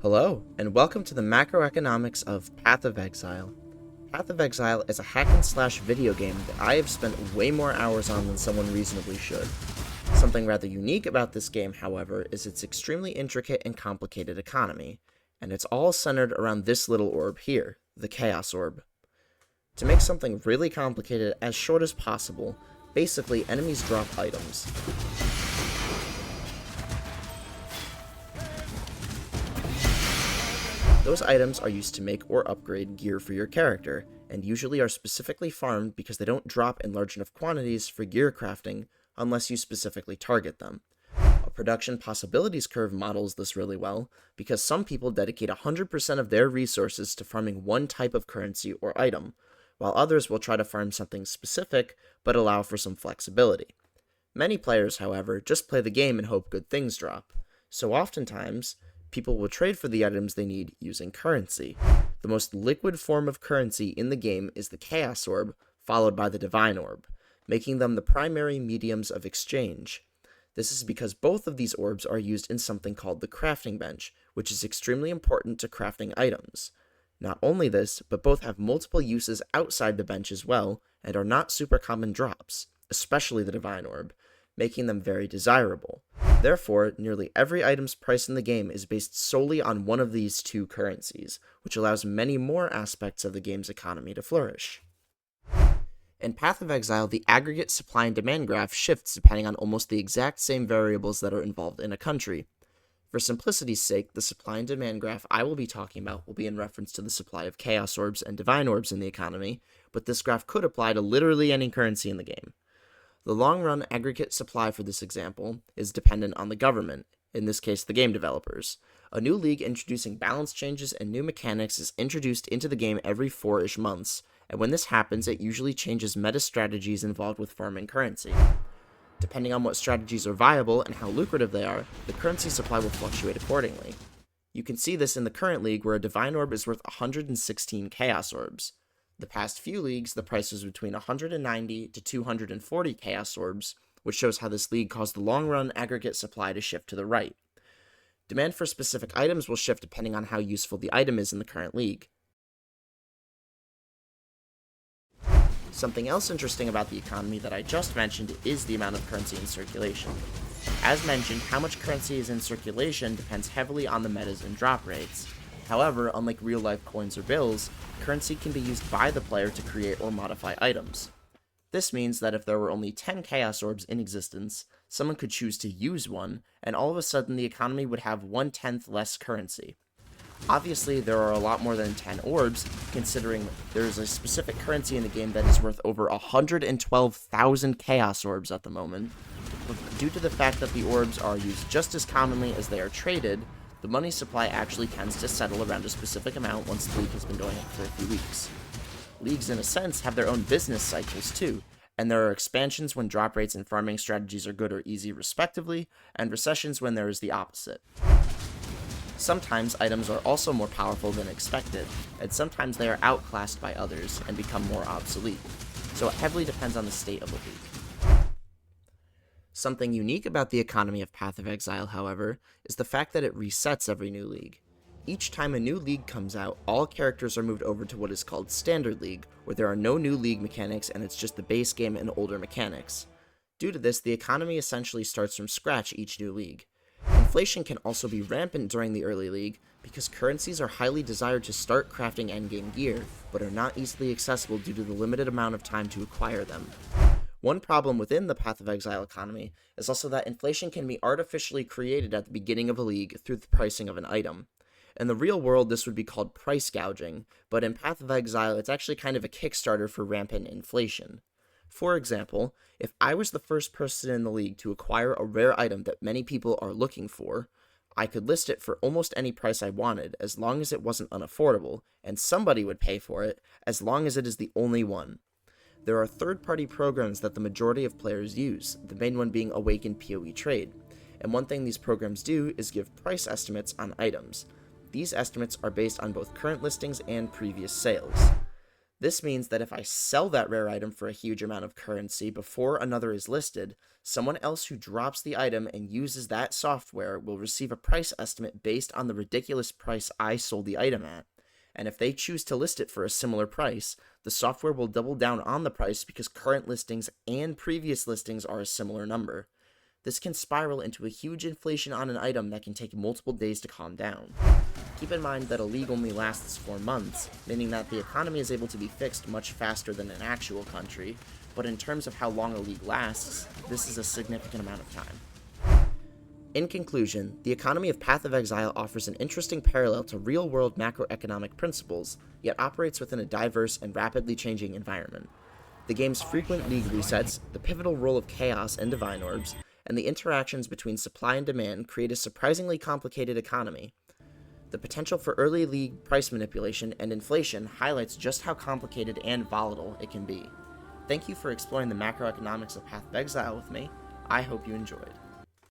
Hello, and welcome to the Macroeconomics of Path of Exile. Path of Exile is a hack-and-slash video game that I have spent way more hours on than someone reasonably should. Something rather unique about this game, however, is its extremely intricate and complicated economy, and it's all centered around this little orb here, the Chaos Orb. To make something really complicated as short as possible, basically enemies drop items. Those items are used to make or upgrade gear for your character, and usually are specifically farmed because they don't drop in large enough quantities for gear crafting unless you specifically target them. A production possibilities curve models this really well because some people dedicate 100% of their resources to farming one type of currency or item, while others will try to farm something specific but allow for some flexibility. Many players, however, just play the game and hope good things drop, so oftentimes, people will trade for the items they need using currency. The most liquid form of currency in the game is the Chaos Orb, followed by the Divine Orb, making them the primary mediums of exchange. This is because both of these orbs are used in something called the crafting bench, which is extremely important to crafting items. Not only this, but both have multiple uses outside the bench as well, and are not super common drops, especially the Divine Orb, making them very desirable. Therefore, nearly every item's price in the game is based solely on one of these two currencies, which allows many more aspects of the game's economy to flourish. In Path of Exile, the aggregate supply and demand graph shifts depending on almost the exact same variables that are involved in a country. For simplicity's sake, the supply and demand graph I will be talking about will be in reference to the supply of Chaos Orbs and Divine Orbs in the economy, but this graph could apply to literally any currency in the game. The long-run aggregate supply for this example is dependent on the government, in this case the game developers. A new league introducing balance changes and new mechanics is introduced into the game every 4-ish months, and when this happens it usually changes meta strategies involved with farming currency. Depending on what strategies are viable and how lucrative they are, the currency supply will fluctuate accordingly. You can see this in the current league where a Divine Orb is worth 116 Chaos Orbs. The past few leagues, the price was between 190 to 240 Chaos Orbs, which shows how this league caused the long-run aggregate supply to shift to the right. Demand for specific items will shift depending on how useful the item is in the current league. Something else interesting about the economy that I just mentioned is the amount of currency in circulation. As mentioned, how much currency is in circulation depends heavily on the metas and drop rates. However, unlike real-life coins or bills, currency can be used by the player to create or modify items. This means that if there were only 10 Chaos Orbs in existence, someone could choose to use one, and all of a sudden the economy would have 1/10 less currency. Obviously, there are a lot more than 10 orbs, considering there is a specific currency in the game that is worth over 112,000 Chaos Orbs at the moment. But due to the fact that the orbs are used just as commonly as they are traded, the money supply actually tends to settle around a specific amount once the league has been going for a few weeks. Leagues, in a sense, have their own business cycles too, and there are expansions when drop rates and farming strategies are good or easy respectively, and recessions when there is the opposite. Sometimes items are also more powerful than expected, and sometimes they are outclassed by others and become more obsolete, so it heavily depends on the state of the league. Something unique about the economy of Path of Exile, however, is the fact that it resets every new league. Each time a new league comes out, all characters are moved over to what is called Standard League, where there are no new league mechanics and it's just the base game and older mechanics. Due to this, the economy essentially starts from scratch each new league. Inflation can also be rampant during the early league, because currencies are highly desired to start crafting endgame gear, but are not easily accessible due to the limited amount of time to acquire them. One problem within the Path of Exile economy is also that inflation can be artificially created at the beginning of a league through the pricing of an item. In the real world, this would be called price gouging, but in Path of Exile, it's actually kind of a Kickstarter for rampant inflation. For example, if I was the first person in the league to acquire a rare item that many people are looking for, I could list it for almost any price I wanted, as long as it wasn't unaffordable, and somebody would pay for it, as long as it is the only one. There are third-party programs that the majority of players use, the main one being Awaken PoE Trade, and one thing these programs do is give price estimates on items. These estimates are based on both current listings and previous sales. This means that if I sell that rare item for a huge amount of currency before another is listed, someone else who drops the item and uses that software will receive a price estimate based on the ridiculous price I sold the item at. And if they choose to list it for a similar price, the software will double down on the price because current listings and previous listings are a similar number. This can spiral into a huge inflation on an item that can take multiple days to calm down. Keep in mind that a league only lasts 4 months, meaning that the economy is able to be fixed much faster than an actual country, but in terms of how long a league lasts, this is a significant amount of time. In conclusion, the economy of Path of Exile offers an interesting parallel to real-world macroeconomic principles, yet operates within a diverse and rapidly changing environment. The game's frequent league resets, the pivotal role of chaos and divine orbs, and the interactions between supply and demand create a surprisingly complicated economy. The potential for early league price manipulation and inflation highlights just how complicated and volatile it can be. Thank you for exploring the macroeconomics of Path of Exile with me. I hope you enjoyed.